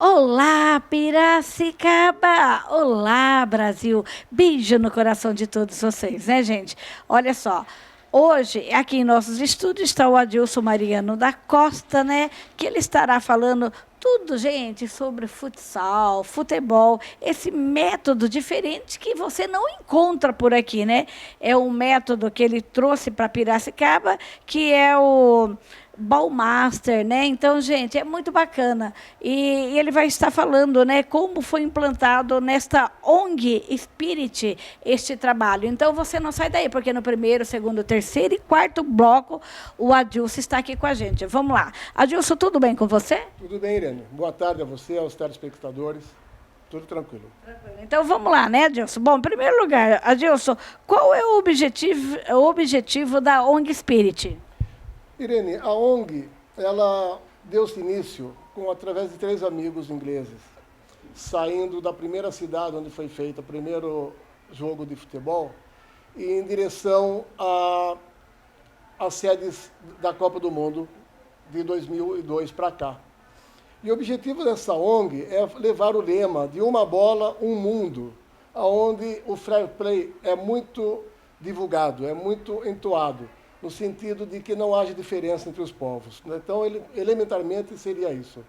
Olá, Piracicaba! Olá, Brasil! Beijo no coração de todos vocês, né, gente? Olha só, hoje, aqui em nossos estúdios, está o Adilson Mariano da Costa, né? Que ele estará falando tudo, gente, sobre futsal, futebol, esse método diferente que você não encontra por aqui, né? É um método que ele trouxe para Piracicaba, que é o Ballmaster, né? Então, gente, é muito bacana. E ele vai estar falando, né, como foi implantado nesta ONG Spirit este trabalho. Então, você não sai daí, porque no primeiro, segundo, terceiro e quarto bloco, o Adilson está aqui com a gente. Vamos lá. Adilson, tudo bem com você? Tudo bem, Irene. Boa tarde a você, aos telespectadores. Tudo tranquilo. Então, vamos lá, né, Adilson? Bom, em primeiro lugar, Adilson, qual é o objetivo da ONG Spirit? Irene, a ONG, ela deu-se início através de três amigos ingleses, saindo da primeira cidade onde foi feito o primeiro jogo de futebol e em direção às sedes da Copa do Mundo de 2002 para cá. E o objetivo dessa ONG é levar o lema de uma bola, um mundo, onde o fair play é muito divulgado, é muito entoado, no sentido de que não haja diferença entre os povos. Então, elementarmente, seria isso.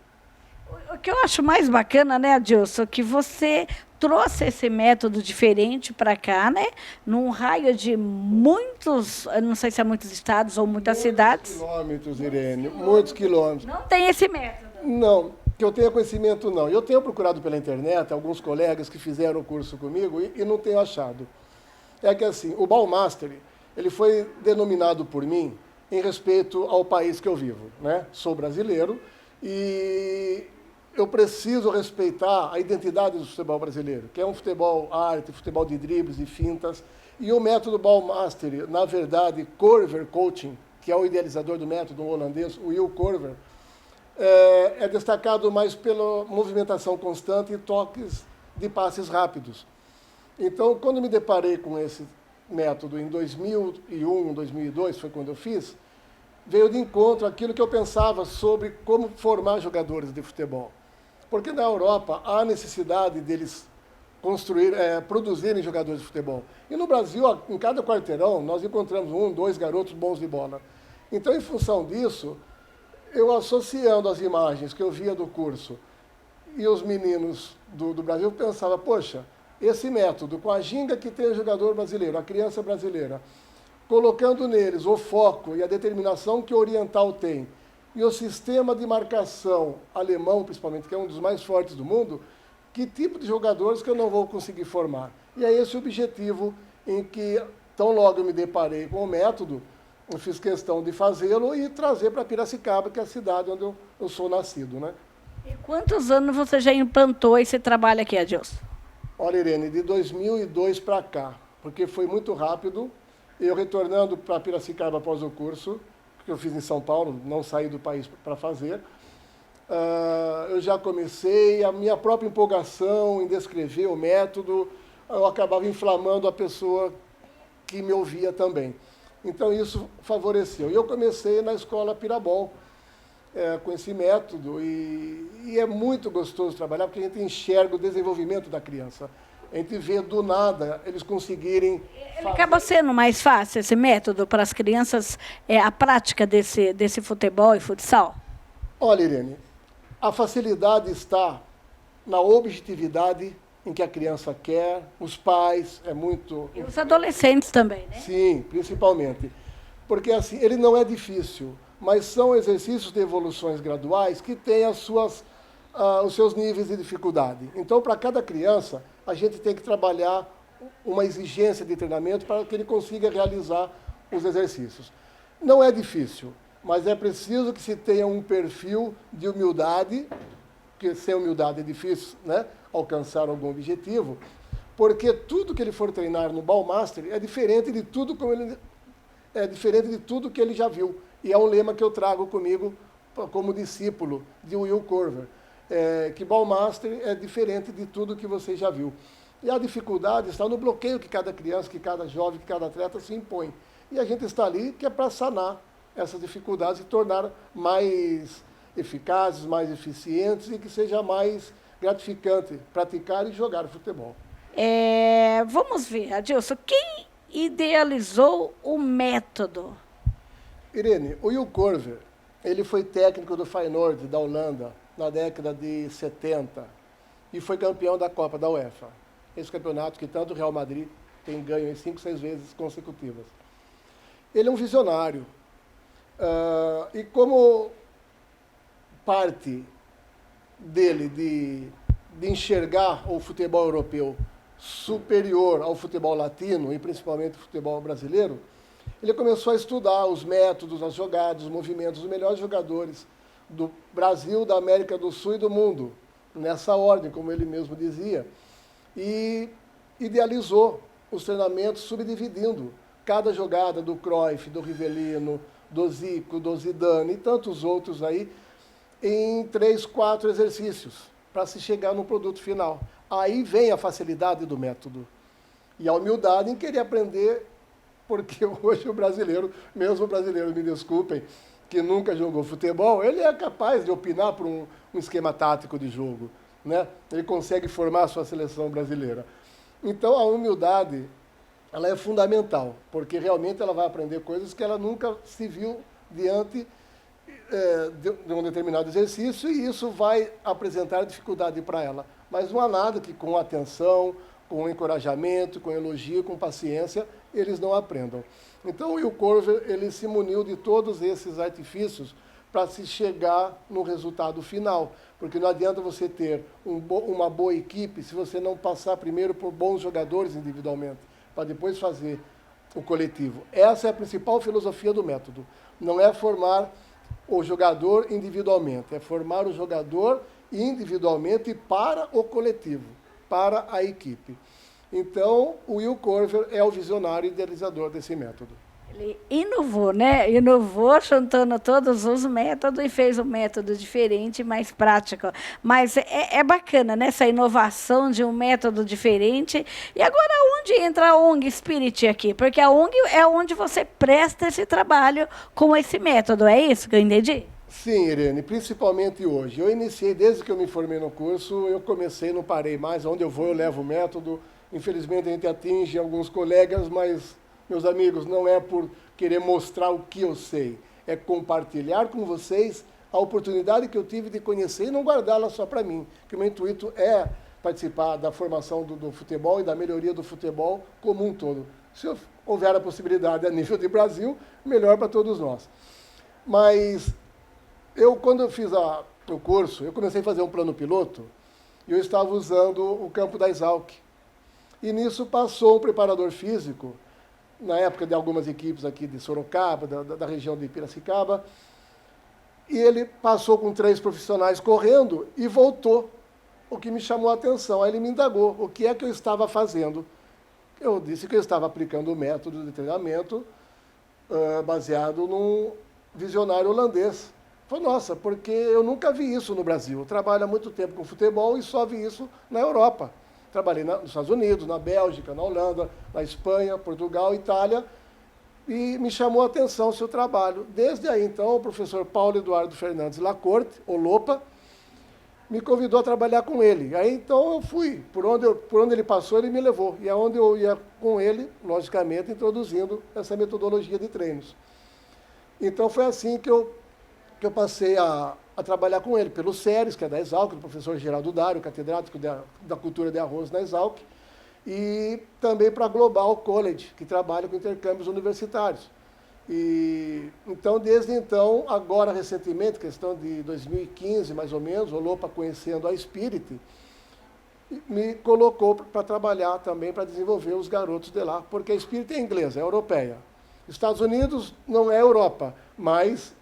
O que eu acho mais bacana, né, Adilson, que você trouxe esse método diferente para cá, né, num raio de muitos, eu não sei se é muitos estados ou muitas cidades. Quilômetros, Irene, muitos quilômetros. Não tem esse método. Não, que eu tenha conhecimento, não. Eu tenho procurado pela internet alguns colegas que fizeram o curso comigo e não tenho achado. É que, assim, o Ballmaster, ele foi denominado por mim em respeito ao país que eu vivo, né? Sou brasileiro e eu preciso respeitar a identidade do futebol brasileiro, que é um futebol arte, futebol de dribles e fintas. E o método Ballmaster, na verdade, Korver Coaching, que é o idealizador do método, um holandês, o Will Korver, é destacado mais pela movimentação constante e toques de passes rápidos. Então, quando me deparei com esse método em 2001, 2002, foi quando eu fiz, veio de encontro aquilo que eu pensava sobre como formar jogadores de futebol. Porque na Europa há necessidade deles produzirem jogadores de futebol. E no Brasil, em cada quarteirão, nós encontramos um, dois garotos bons de bola. Então, em função disso, eu associando as imagens que eu via do curso e os meninos do Brasil, eu pensava, poxa, esse método, com a ginga que tem o jogador brasileiro, a criança brasileira, colocando neles o foco e a determinação que o oriental tem, e o sistema de marcação alemão, principalmente, que é um dos mais fortes do mundo, que tipo de jogadores que eu não vou conseguir formar? E é esse o objetivo em que, tão logo eu me deparei com o método, eu fiz questão de fazê-lo e trazer para Piracicaba, que é a cidade onde eu sou nascido, né? E quantos anos você já implantou esse trabalho aqui, Adilson? Olha, Irene, de 2002 para cá, porque foi muito rápido, eu retornando para Piracicaba após o curso, que eu fiz em São Paulo, não saí do país para fazer, eu já comecei, a minha própria empolgação em descrever o método, eu acabava inflamando a pessoa que me ouvia também. Então, isso favoreceu. E eu comecei na escola Pirabol, com esse método, e é muito gostoso trabalhar, porque a gente enxerga o desenvolvimento da criança. A gente vê, do nada, eles conseguirem... Acaba sendo mais fácil esse método para as crianças, a prática desse futebol e futsal? Olha, Irene, a facilidade está na objetividade em que a criança quer, os pais, é muito... E os adolescentes também, né? Sim, principalmente. Porque assim, ele não é difícil, mas são exercícios de evoluções graduais que têm os seus níveis de dificuldade. Então, para cada criança, a gente tem que trabalhar uma exigência de treinamento para que ele consiga realizar os exercícios. Não é difícil, mas é preciso que se tenha um perfil de humildade, porque sem humildade é difícil, né, alcançar algum objetivo, porque tudo que ele for treinar no Ballmaster é diferente de tudo que ele já viu. E é um lema que eu trago comigo como discípulo de Will Korver, que Ballmaster é diferente de tudo que você já viu. E a dificuldade está no bloqueio que cada criança, que cada jovem, que cada atleta se impõe. E a gente está ali que é para sanar essas dificuldades e tornar mais eficazes, mais eficientes e que seja mais gratificante praticar e jogar futebol. Vamos ver, Adilson, quem idealizou o método? Irene, o Will Corver, ele foi técnico do Feyenoord, da Holanda, na década de 70, e foi campeão da Copa da UEFA. Esse campeonato que tanto o Real Madrid tem ganho em 5, 6 vezes consecutivas. Ele é um visionário. E como parte dele de enxergar o futebol europeu superior ao futebol latino, e principalmente o futebol brasileiro, ele começou a estudar os métodos, as jogadas, os movimentos dos melhores jogadores do Brasil, da América do Sul e do mundo, nessa ordem, como ele mesmo dizia, e idealizou os treinamentos subdividindo cada jogada do Cruyff, do Rivellino, do Zico, do Zidane e tantos outros aí, em 3, 4 exercícios, para se chegar no produto final. Aí vem a facilidade do método e a humildade em querer aprender, porque hoje o brasileiro, mesmo o brasileiro, me desculpem, que nunca jogou futebol, ele é capaz de opinar por um esquema tático de jogo, né? Ele consegue formar a sua seleção brasileira. Então, a humildade, ela é fundamental, porque realmente ela vai aprender coisas que ela nunca se viu diante de um determinado exercício, e isso vai apresentar dificuldade para ela. Mas não há nada que com atenção, com encorajamento, com elogio, com paciência, eles não aprendam. Então, o Will Corver, ele se muniu de todos esses artifícios para se chegar no resultado final, porque não adianta você ter uma boa equipe se você não passar primeiro por bons jogadores individualmente, para depois fazer o coletivo. Essa é a principal filosofia do método. Não é formar o jogador individualmente, é formar o jogador individualmente para o coletivo, para a equipe. Então, o Will Corver é o visionário e idealizador desse método. Ele inovou, né? Inovou juntando todos os métodos e fez um método diferente, mais prático. Mas é bacana, né? Essa inovação de um método diferente. E agora, onde entra a ONG Spirit aqui? Porque a ONG é onde você presta esse trabalho com esse método. É isso que eu entendi? Sim, Irene, principalmente hoje. Eu iniciei, desde que eu me formei no curso, eu comecei, não parei mais. Onde eu vou, eu levo o método. Infelizmente, a gente atinge alguns colegas, mas, meus amigos, não é por querer mostrar o que eu sei. É compartilhar com vocês a oportunidade que eu tive de conhecer e não guardá-la só para mim. Que o meu intuito é participar da formação do futebol e da melhoria do futebol como um todo. Se houver a possibilidade a nível de Brasil, melhor para todos nós. Mas quando eu fiz o curso, eu comecei a fazer um plano piloto e eu estava usando o campo da Exalc. E nisso passou um preparador físico, na época de algumas equipes aqui de Sorocaba, da região de Piracicaba, e ele passou com 3 profissionais correndo e voltou, o que me chamou a atenção. Aí ele me indagou o que é que eu estava fazendo. Eu disse que eu estava aplicando o método de treinamento baseado num visionário holandês. Falei, nossa, porque eu nunca vi isso no Brasil. Eu trabalho há muito tempo com futebol e só vi isso na Europa. Trabalhei nos Estados Unidos, na Bélgica, na Holanda, na Espanha, Portugal, Itália, e me chamou a atenção o seu trabalho. Desde aí, então, o professor Paulo Eduardo Fernandes Lacorte, o Lopa, me convidou a trabalhar com ele. Aí, então, eu fui. Por onde ele passou, ele me levou. E aonde eu ia com ele, logicamente, introduzindo essa metodologia de treinos. Então, foi assim que eu passei a trabalhar com ele, pelo SERES, que é da Exalc, do professor Geraldo Dário, catedrático da cultura de arroz na Exalc, e também para a Global College, que trabalha com intercâmbios universitários. Então, desde então, agora recentemente, questão de 2015 mais ou menos, o Lopa conhecendo a Spirit, me colocou para trabalhar também, para desenvolver os garotos de lá, porque a Spirit é inglesa, é europeia. Estados Unidos não é Europa, mas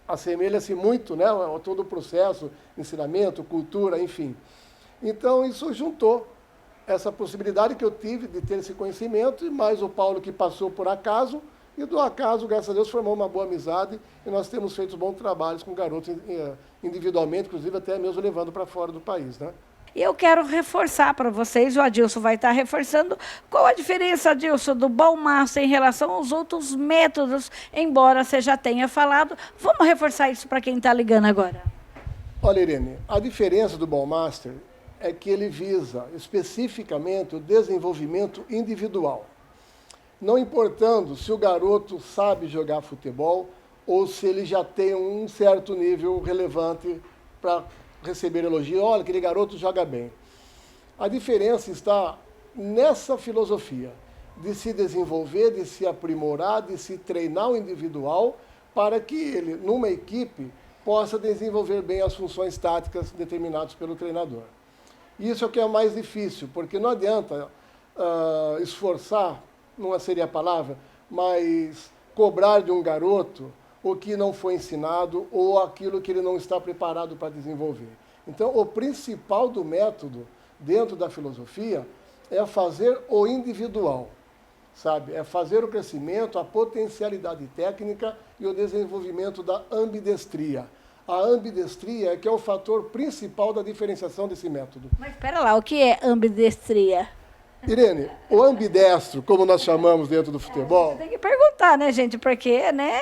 assemelha-se muito, né, a todo o processo, ensinamento, cultura, enfim. Então, isso juntou essa possibilidade que eu tive de ter esse conhecimento, e mais o Paulo que passou por acaso, e do acaso, graças a Deus, formou uma boa amizade, e nós temos feito bons trabalhos com garotos individualmente, inclusive até mesmo levando para fora do país, né? E eu quero reforçar para vocês, o Adilson vai estar reforçando, qual a diferença, Adilson, do Ballmaster em relação aos outros métodos, embora você já tenha falado. Vamos reforçar isso para quem está ligando agora. Olha, Irene, a diferença do Ballmaster é que ele visa especificamente o desenvolvimento individual. Não importando se o garoto sabe jogar futebol ou se ele já tem um certo nível relevante para receber elogio. Olha, aquele garoto joga bem. A diferença está nessa filosofia de se desenvolver, de se aprimorar, de se treinar o individual para que ele, numa equipe, possa desenvolver bem as funções táticas determinadas pelo treinador. Isso é o que é mais difícil, porque não adianta esforçar, não seria a palavra, mas cobrar de um garoto o que não foi ensinado ou aquilo que ele não está preparado para desenvolver. Então, o principal do método, dentro da filosofia, é fazer o individual, sabe? É fazer o crescimento, a potencialidade técnica e o desenvolvimento da ambidestria. A ambidestria é que é o fator principal da diferenciação desse método. Mas espera lá, o que é ambidestria? Irene, o ambidestro, como nós chamamos dentro do futebol... Tem que perguntar, né, gente? Porque, né,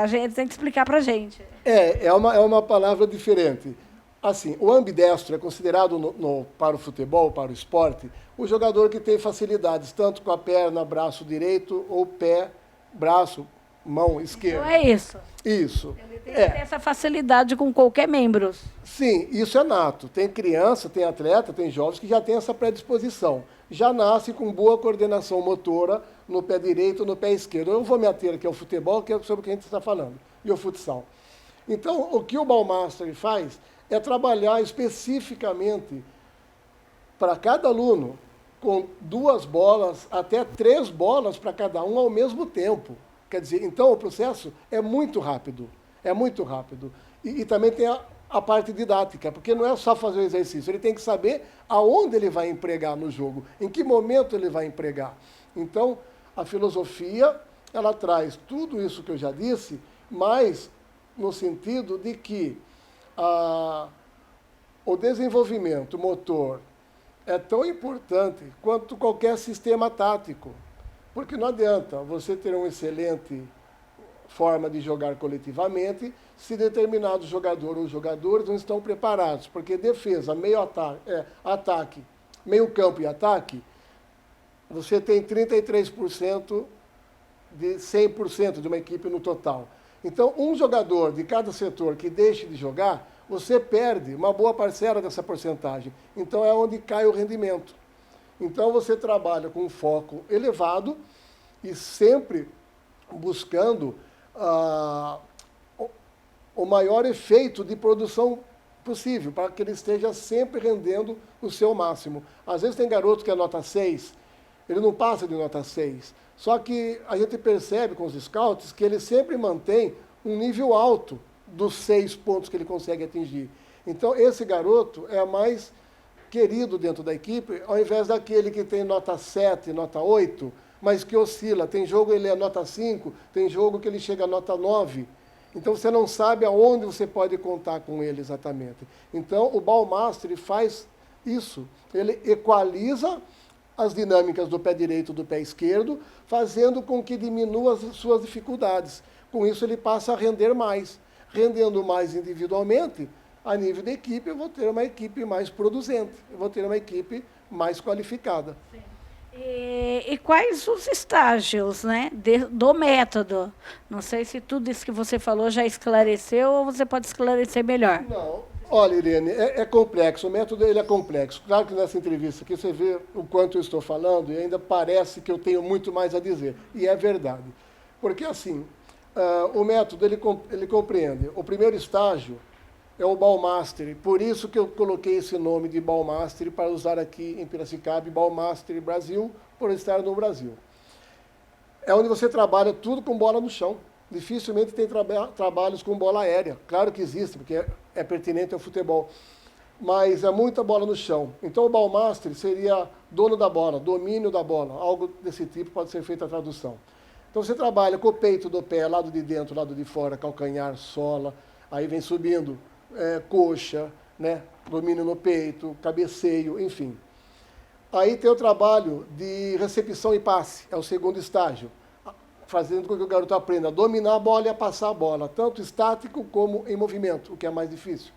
a gente tem que explicar para a gente. É uma palavra diferente. Assim, o ambidestro é considerado para o futebol, para o esporte, o jogador que tem facilidades, tanto com a perna, braço direito, ou pé, braço, mão esquerda. Então é isso. Isso. Ele tem que ter essa facilidade com qualquer membro. Sim, isso é nato. Tem criança, tem atleta, tem jovens que já têm essa predisposição. Já nasce com boa coordenação motora no pé direito ou no pé esquerdo. Eu vou me ater aqui ao futebol, que é sobre o que a gente está falando, e ao futsal. Então, o que o Ballmaster faz é trabalhar especificamente para cada aluno com 2 bolas, até 3 bolas para cada um ao mesmo tempo. Quer dizer, então o processo é muito rápido, é muito rápido. E também tem a parte didática, porque não é só fazer o exercício, ele tem que saber aonde ele vai empregar no jogo, em que momento ele vai empregar. Então, a filosofia, ela traz tudo isso que eu já disse, mas no sentido de que o desenvolvimento motor é tão importante quanto qualquer sistema tático. Porque não adianta você ter uma excelente forma de jogar coletivamente se determinados jogadores ou jogadores não estão preparados. Porque defesa, ataque, meio campo e ataque, você tem 33% de 100% de uma equipe no total. Então, um jogador de cada setor que deixe de jogar, você perde uma boa parcela dessa porcentagem. Então, é onde cai o rendimento. Então, você trabalha com um foco elevado e sempre buscando o maior efeito de produção possível, para que ele esteja sempre rendendo o seu máximo. Às vezes tem garoto que é nota 6, ele não passa de nota 6. Só que a gente percebe com os scouts que ele sempre mantém um nível alto dos 6 pontos que ele consegue atingir. Então, esse garoto é mais querido dentro da equipe, ao invés daquele que tem nota 7, nota 8, mas que oscila. Tem jogo ele é nota 5, tem jogo que ele chega a nota 9. Então, você não sabe aonde você pode contar com ele exatamente. Então, o Ballmaster faz isso. Ele equaliza as dinâmicas do pé direito e do pé esquerdo, fazendo com que diminua as suas dificuldades. Com isso, ele passa a render mais. Rendendo mais individualmente, a nível de equipe, eu vou ter uma equipe mais produzente, eu vou ter uma equipe mais qualificada. Sim. E quais os estágios, né, do método? Não sei se tudo isso que você falou já esclareceu ou você pode esclarecer melhor. Não. Olha, Irene, é complexo, o método ele é complexo. Claro que nessa entrevista aqui você vê o quanto eu estou falando e ainda parece que eu tenho muito mais a dizer. E é verdade. Porque, assim, o método ele compreende. O primeiro estágio é o Ballmaster, por isso que eu coloquei esse nome de Ballmaster para usar aqui em Piracicaba, Ballmaster Brasil, por estar no Brasil. É onde você trabalha tudo com bola no chão. Dificilmente tem trabalhos com bola aérea. Claro que existe, porque é pertinente ao futebol. Mas é muita bola no chão. Então o Ballmaster seria dono da bola, domínio da bola. Algo desse tipo pode ser feita a tradução. Então você trabalha com o peito do pé, lado de dentro, lado de fora, calcanhar, sola. Aí vem subindo coxa, né? Domínio no peito, cabeceio, enfim. Aí tem o trabalho de recepção e passe, é o segundo estágio, fazendo com que o garoto aprenda a dominar a bola e a passar a bola, tanto estático como em movimento, o que é mais difícil.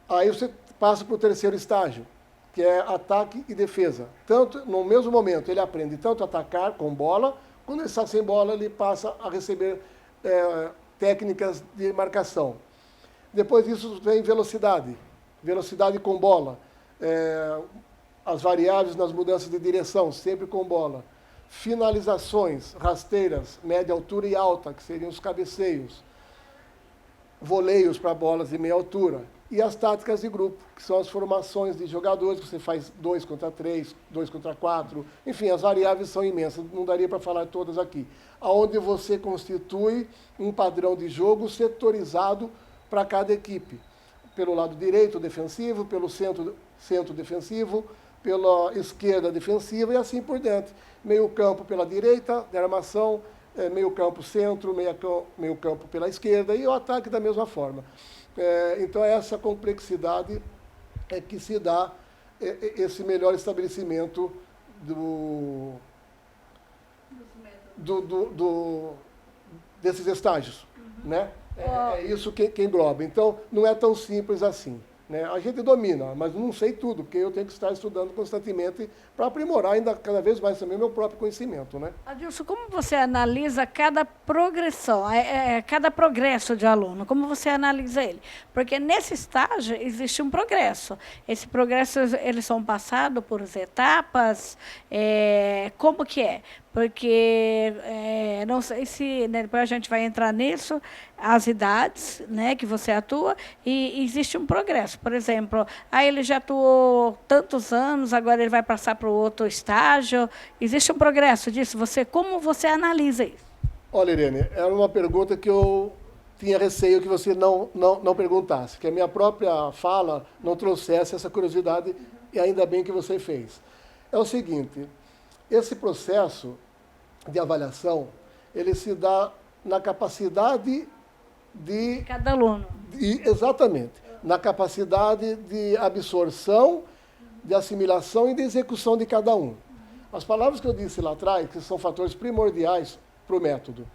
Aí você passa para o terceiro estágio, que é ataque e defesa. Tanto, no mesmo momento, ele aprende tanto a atacar com bola, quando ele está sem bola, ele passa a receber técnicas de marcação. Depois disso vem velocidade, velocidade com bola. As variáveis nas mudanças de direção, sempre com bola. Finalizações, rasteiras, média altura e alta, que seriam os cabeceios. Voleios para bolas de meia altura. E as táticas de grupo, que são as formações de jogadores, que você faz 2 contra 3, 2 contra 4. Enfim, as variáveis são imensas, não daria para falar todas aqui. Onde você constitui um padrão de jogo setorizado para cada equipe. Pelo lado direito defensivo, pelo centro defensivo, pela esquerda defensiva e assim por diante. Meio campo pela direita, de armação, meio campo centro, meio campo pela esquerda e o ataque da mesma forma. Então, essa complexidade é que se dá esse melhor estabelecimento desses estágios. Né? É isso que engloba. Então, não é tão simples assim. Né? A gente domina, mas não sei tudo, porque eu tenho que estar estudando constantemente para aprimorar ainda cada vez mais também o meu próprio conhecimento. Né? Adilson, como você analisa cada progressão, cada progresso de aluno? Como você analisa ele? Porque nesse estágio existe um progresso. Esse progresso, eles são passados por etapas, como que é? Porque não sei se, né, depois a gente vai entrar nisso, as idades, né, que você atua, e existe um progresso. Por exemplo, aí ele já atuou tantos anos, agora ele vai passar para o outro estágio. Existe um progresso disso? Como você analisa isso? Olha, Irene, era uma pergunta que eu tinha receio que você não perguntasse, que a minha própria fala não trouxesse essa curiosidade, e ainda bem que você fez. É o seguinte, esse processo de avaliação, ele se dá na capacidade de... Cada aluno. Exatamente. Na capacidade de absorção, de assimilação e de execução de cada um. As palavras que eu disse lá atrás, que são fatores primordiais para o método,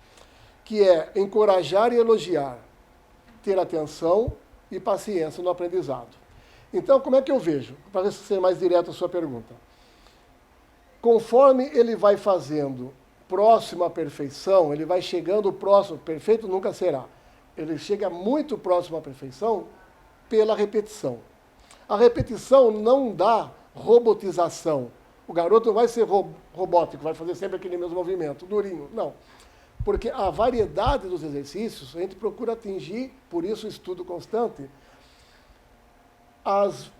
que é encorajar e elogiar, ter atenção e paciência no aprendizado. Então, como é que eu vejo? Para ser mais direto a sua pergunta. Conforme ele vai fazendo próximo à perfeição, ele vai chegando próximo, perfeito nunca será. Ele chega muito próximo à perfeição pela repetição. A repetição não dá robotização. O garoto não vai ser robótico, vai fazer sempre aquele mesmo movimento, durinho. Não. Porque a variedade dos exercícios, a gente procura atingir, por isso o estudo constante, as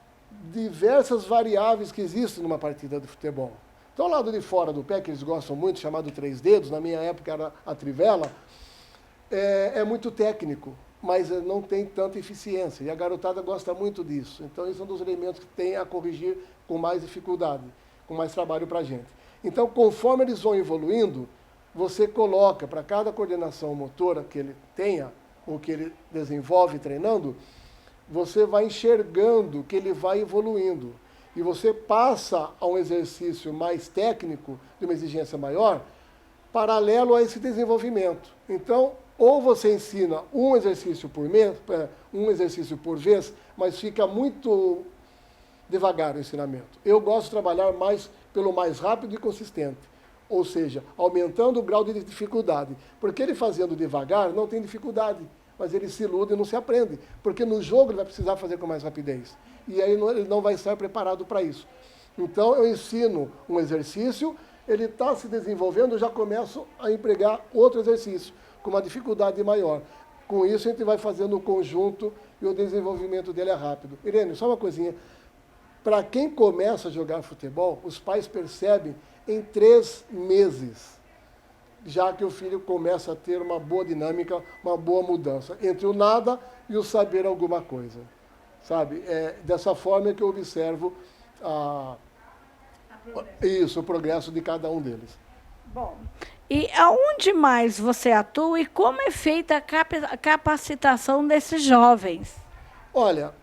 diversas variáveis que existem numa partida de futebol. Então, ao lado de fora do pé, que eles gostam muito, chamado 3 dedos, na minha época era a trivela, é muito técnico, mas não tem tanta eficiência. E a garotada gosta muito disso. Então, isso é um dos elementos que tem a corrigir com mais dificuldade, com mais trabalho para a gente. Então, conforme eles vão evoluindo, você coloca para cada coordenação motora que ele tenha, ou que ele desenvolve treinando, você vai enxergando que ele vai evoluindo. E você passa a um exercício mais técnico, de uma exigência maior, paralelo a esse desenvolvimento. Então, ou você ensina um exercício por mês, um exercício por vez, mas fica muito devagar o ensinamento. Eu gosto de trabalhar pelo mais rápido e consistente, ou seja, aumentando o grau de dificuldade. Porque ele fazendo devagar não tem dificuldade, mas ele se ilude e não se aprende, porque no jogo ele vai precisar fazer com mais rapidez. E aí ele não vai estar preparado para isso. Então, eu ensino um exercício, ele está se desenvolvendo, eu já começo a empregar outro exercício, com uma dificuldade maior. Com isso, a gente vai fazendo um conjunto e o desenvolvimento dele é rápido. Irene, só uma coisinha. Para quem começa a jogar futebol, os pais percebem em 3 meses, já que o filho começa a ter uma boa dinâmica, uma boa mudança, entre o nada e o saber alguma coisa. Sabe? É dessa forma que eu observo o progresso de cada um deles. Bom, e aonde mais você atua e como é feita a capacitação desses jovens? Olha,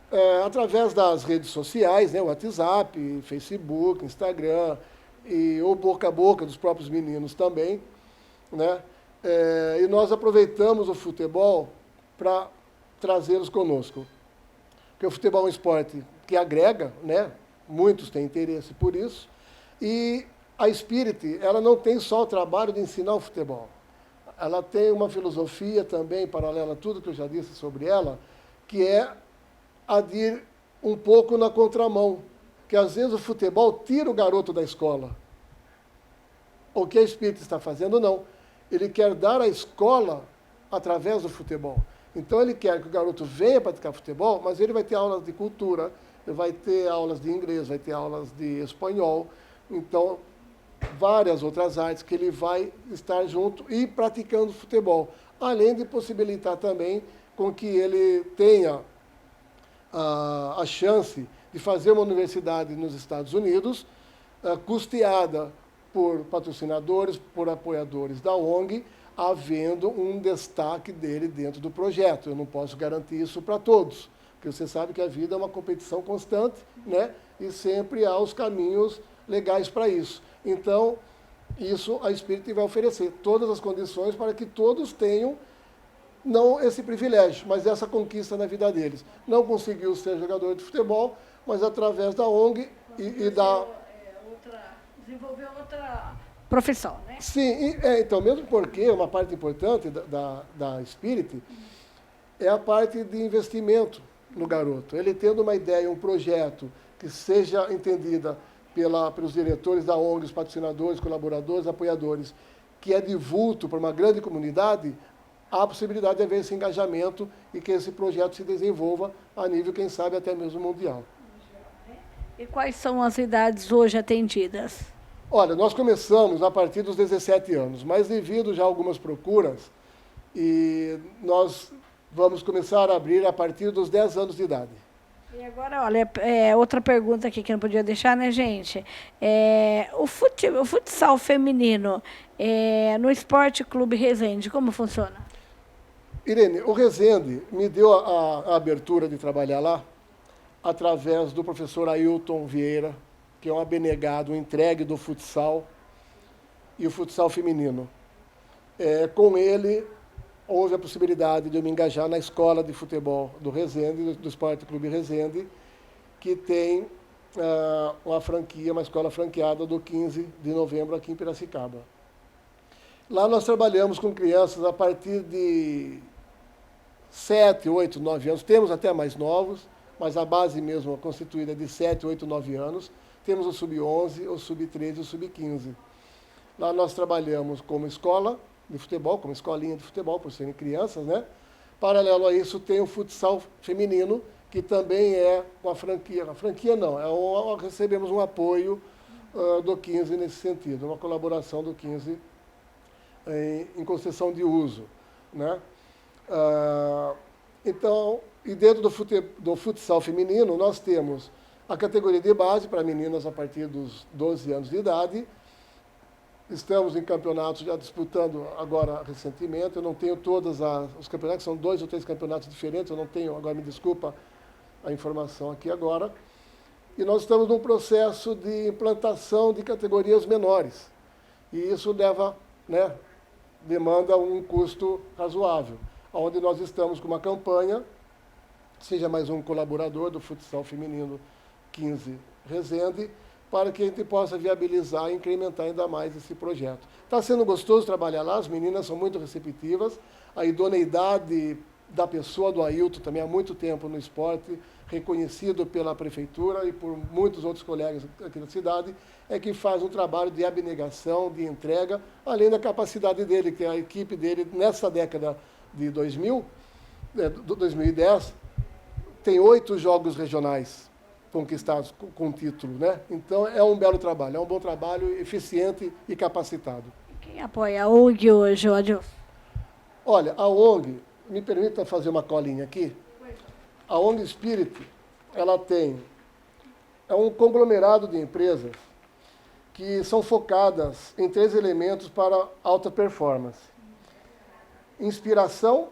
através das redes sociais, né, WhatsApp, Facebook, Instagram, e o boca a boca dos próprios meninos também, né? E nós aproveitamos o futebol para trazê-los conosco. porque o futebol é um esporte que agrega, né? Muitos têm interesse por isso, e a Spirit, ela não tem só o trabalho de ensinar o futebol, ela tem uma filosofia também, paralela a tudo que eu já disse sobre ela, que é a de ir um pouco na contramão, que às vezes o futebol tira o garoto da escola. O que a Spirit está fazendo, não. Ele quer dar a escola através do futebol. Então, ele quer que o garoto venha praticar futebol, mas ele vai ter aulas de cultura, ele vai ter aulas de inglês, vai ter aulas de espanhol, então, várias outras artes que ele vai estar junto e praticando futebol, além de possibilitar também com que ele tenha a chance de fazer uma universidade nos Estados Unidos, custeada por patrocinadores, por apoiadores da ONG, havendo um destaque dele dentro do projeto. Eu não posso garantir isso para todos, porque você sabe que a vida é uma competição constante, né? E sempre há os caminhos legais para isso. Então, isso a Spirit vai oferecer todas as condições para que todos tenham não esse privilégio, mas essa conquista na vida deles. Não conseguiu ser jogador de futebol, mas através da ONG e da... desenvolveu outra profissão, né? Sim, então, mesmo porque uma parte importante da Spirit é a parte de investimento no garoto. Ele tendo uma ideia, um projeto que seja entendida pelos diretores da ONG, os patrocinadores, colaboradores, apoiadores, que é de vulto para uma grande comunidade, há a possibilidade de haver esse engajamento e que esse projeto se desenvolva a nível, quem sabe, até mesmo mundial. E quais são as idades hoje atendidas? Olha, nós começamos a partir dos 17 anos, mas devido já a algumas procuras, e nós vamos começar a abrir a partir dos 10 anos de idade. E agora, olha, outra pergunta aqui que não podia deixar, né, gente? O futsal feminino no Esporte Clube Resende, como funciona? Irene, o Resende me deu a abertura de trabalhar lá através do professor Ailton Vieira, que é um abnegado, um entregue do futsal e o futsal feminino. Com ele, houve a possibilidade de eu me engajar na escola de futebol do Resende, do Esporte Clube Resende, que tem uma escola franqueada do 15 de novembro aqui em Piracicaba. Lá nós trabalhamos com crianças a partir de 7, 8, 9 anos, temos até mais novos, mas a base mesmo é constituída de 7, 8, 9 anos. Temos o sub-11, o sub-13 e o sub-15. Lá nós trabalhamos como escola de futebol, como escolinha de futebol, por serem crianças, né? Paralelo a isso, tem o futsal feminino, que também é uma franquia. A franquia não, recebemos um apoio do 15 nesse sentido, uma colaboração do 15 em concessão de uso, né? Então, e dentro do futsal feminino, nós temos a categoria de base para meninas a partir dos 12 anos de idade. Estamos em campeonatos já disputando agora recentemente. Eu não tenho todos os campeonatos, são 2 ou 3 campeonatos diferentes, eu não tenho, agora me desculpa a informação aqui agora. E nós estamos num processo de implantação de categorias menores. E isso demanda um custo razoável, onde nós estamos com uma campanha, seja mais um colaborador do futsal feminino 15 Resende, para que a gente possa viabilizar e incrementar ainda mais esse projeto. Está sendo gostoso trabalhar lá, as meninas são muito receptivas, a idoneidade da pessoa do Ailton também há muito tempo no esporte, reconhecido pela prefeitura e por muitos outros colegas aqui da cidade, é que faz um trabalho de abnegação, de entrega, além da capacidade dele, que a equipe dele, nessa década de 2010, tem 8 jogos regionais conquistados com título, né? Então, é um belo trabalho, é um bom trabalho, eficiente e capacitado. Quem apoia a ONG hoje, Adilson? Olha, a ONG, me permita fazer uma colinha aqui. A ONG Spirit, ela é um conglomerado de empresas que são focadas em 3 elementos para alta performance: inspiração,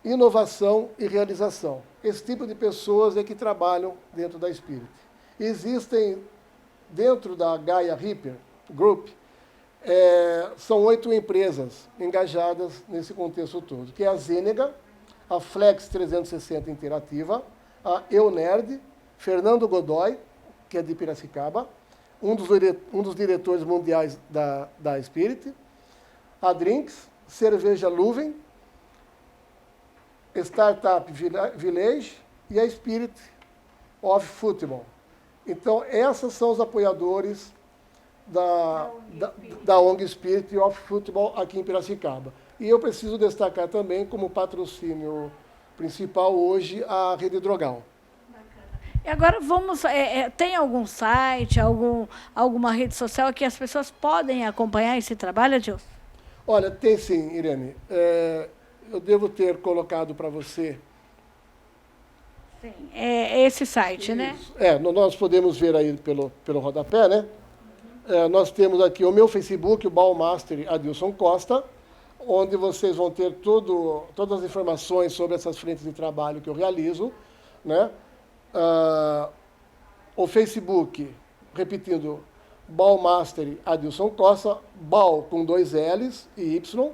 inovação e realização. Esse tipo de pessoas é que trabalham dentro da Spirit. Existem, dentro da Gaia Reaper Group, são 8 empresas engajadas nesse contexto todo, que é a Zênega, a Flex 360 Interativa, a Eunerd, Fernando Godoy, que é de Piracicaba, um dos diretores mundiais da Spirit, a Drinks, Cerveja Luven, Startup Village e a Spirit of Football. Então, esses são os apoiadores da ONG Spirit of Football aqui em Piracicaba. E eu preciso destacar também como patrocínio principal hoje a Rede Drogal. E agora vamos. Tem algum site, alguma rede social que as pessoas podem acompanhar esse trabalho, Adilson? Olha, tem sim, Irene. Eu devo ter colocado para você. Sim, é esse site, né? Nós podemos ver aí pelo rodapé, né? Nós temos aqui o meu Facebook, o Baumaster Adilson Costa, onde vocês vão ter todas as informações sobre essas frentes de trabalho que eu realizo, né? O Facebook, repetindo, Baumaster Adilson Costa, Bal com 2 L's e Y.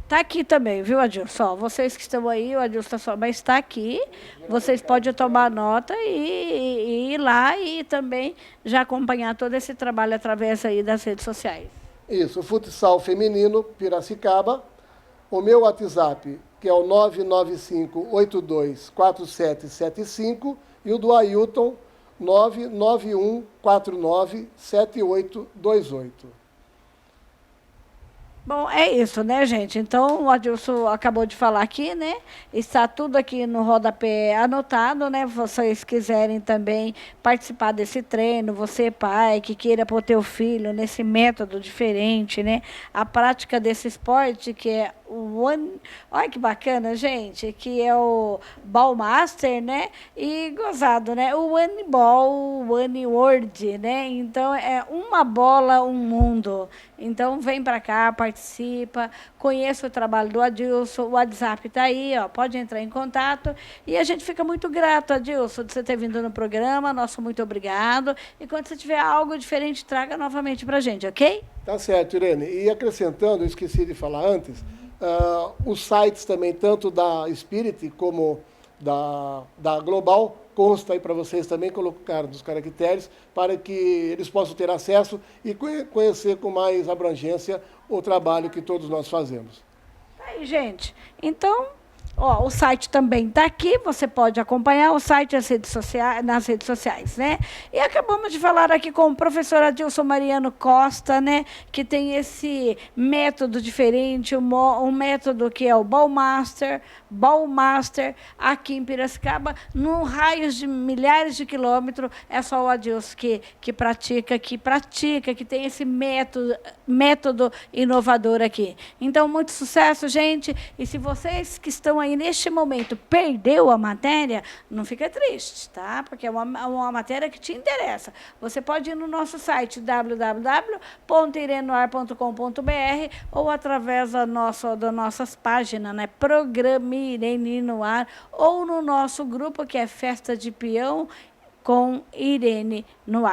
Está aqui também, viu, Adilson? Vocês que estão aí, o Adilson só, mas está aqui. Vocês podem tomar nota e ir lá e também já acompanhar todo esse trabalho através aí das redes sociais. Isso, o Futsal Feminino Piracicaba, o meu WhatsApp, que é o 995824775, e o do Ailton, 991497828. Bom, é isso, né, gente? Então, o Adilson acabou de falar aqui, né? Está tudo aqui no rodapé anotado, né? Vocês quiserem também participar desse treino, você, pai, que queira pôr teu filho nesse método diferente, né? A prática desse esporte, que é olha que bacana, gente, que é o Ballmaster, né? E gozado, né? O One Ball, One World, né? Então, é uma bola, um mundo. Então, vem para cá, participa, conheça o trabalho do Adilson, o WhatsApp está aí, ó, pode entrar em contato. E a gente fica muito grato, Adilson, de você ter vindo no programa, nosso muito obrigado. E quando você tiver algo diferente, traga novamente para a gente, ok? Tá certo, Irene. E acrescentando, eu esqueci de falar antes, os sites também, tanto da Spirit como da Global, consta aí para vocês também colocar nos caracteres para que eles possam ter acesso e conhecer com mais abrangência o trabalho que todos nós fazemos. Tá aí, gente. Então, ó, o site também está aqui, você pode acompanhar o site nas redes sociais, né? E acabamos de falar aqui com o professor Adilson Mariano Costa, né? Que tem esse método diferente, um método que é o Ballmaster, aqui em Piracicaba, num raio de milhares de quilômetros, é só o Adilson que pratica, que tem esse método inovador aqui. Então, muito sucesso, gente. E se vocês que estão aí neste momento perdeu a matéria, não fica triste, tá? Porque é uma matéria que te interessa. Você pode ir no nosso site www.irenoar.com.br ou através das nossas páginas, né? Programa Irene no Ar, ou no nosso grupo que é Festa de Peão com Irene no Ar.